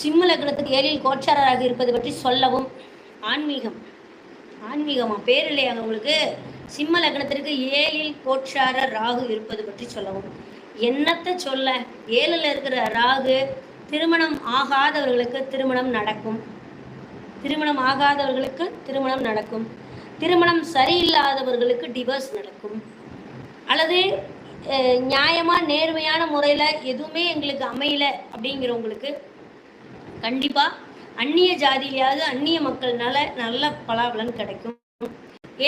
சிம்ம லக்னத்துக்கு 7ல் கோச்சாரராக இருப்பது பற்றி சொல்லவும். ஆன்மீகமா பேர் இல்லையாங்க உங்களுக்கு? சிம்ம லக்னத்திற்கு 7ல் கோச்சார ராகு இருப்பது பற்றி சொல்லவும். என்னத்தை சொல்ல, 7ல் இருக்கிற ராகு திருமணம் ஆகாதவர்களுக்கு திருமணம் நடக்கும். திருமணம் சரியில்லாதவர்களுக்கு டிவோர்ஸ் நடக்கும். அல்லது நியாயமா நேர்மையான முறையில் எதுவுமே எங்களுக்கு அமையல அப்படிங்கிறவங்களுக்கு கண்டிப்பா அந்நிய ஜாதியிலாவது அந்நிய மக்கள்னால நல்ல பலாபலன் கிடைக்கும்.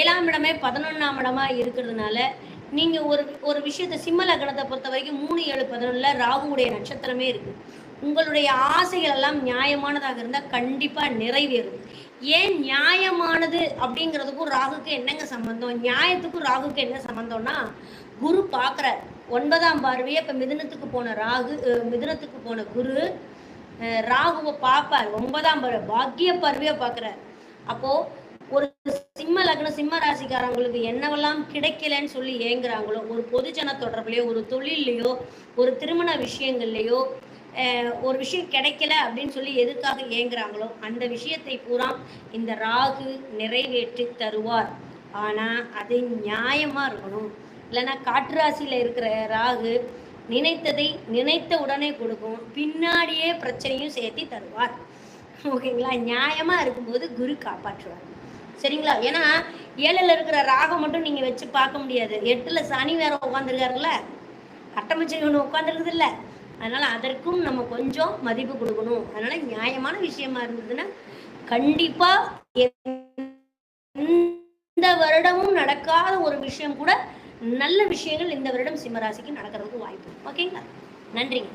7ஆம் இடமே 11ஆம் இடமா இருக்கிறதுனால நீங்க ஒரு விஷயத்த சிம்ம லக்னத்தை பொறுத்த வரைக்கும் 3, 7, 11 ராகுவுடைய நட்சத்திரமே இருக்கு. உங்களுடைய ஆசைகள் எல்லாம் நியாயமானதாக இருந்தால் கண்டிப்பா நிறைவேறும். ஏன் நியாயமானது அப்படிங்கிறதுக்கும் ராகுக்கு என்னங்க சம்பந்தம்? நியாயத்துக்கும் ராகுக்கு என்ன சம்பந்தம்னா, குரு பார்க்குறார் 9ஆம் பார்வையை. இப்போ மிதுனத்துக்கு போன குரு ராகுவை பார்ப்பார் 9ஆம் பார்வை, பாக்கிய பார்வையை பார்க்குறார். அப்போ ஒரு சிம்ம லக்னம் சிம்ம ராசிக்காரங்களுக்கு என்னவெல்லாம் கிடைக்கலன்னு சொல்லி ஏங்குறாங்களோ, ஒரு பொதுஜன தொடர்புலையோ, ஒரு தொழிலையோ, ஒரு திருமண விஷயங்கள்லையோ ஒரு விஷயம் கிடைக்கல அப்படின்னு சொல்லி எதுக்காக ஏங்குறாங்களோ அந்த விஷயத்தை பூரா இந்த ராகு நிறைவேற்றி தருவார். ஆனால் அது நியாயமா இருக்கணும். இல்லைன்னா காற்றுராசியில் இருக்கிற ராகு நினைத்ததை நினைத்த உடனே கொடுக்கும், பின்னாடியே பிரச்சனையும் சேர்த்தி தருவார். ஓகேங்களா? நியாயமா இருக்கும்போது குரு காப்பாற்றுவார். சரிங்களா? ஏன்னா 7ல் இருக்கிற ராகம் மட்டும் நீங்க வச்சு பார்க்க முடியாது. 8ல் சனி வேற உட்காந்துருக்காருல்ல, கட்டமச்சை ஒன்று உட்காந்துருக்குது இல்லை. அதனால அதற்கும் நம்ம கொஞ்சம் மதிப்பு கொடுக்கணும். அதனால நியாயமான விஷயமா இருந்ததுன்னா கண்டிப்பா இந்த வருடமும் நடக்காத ஒரு விஷயம் கூட நல்ல விஷயங்கள் இந்த வருடம் சிம்மராசிக்கு நடக்கிறதுக்கு வாய்ப்பு. ஓகேங்களா? நன்றிங்க.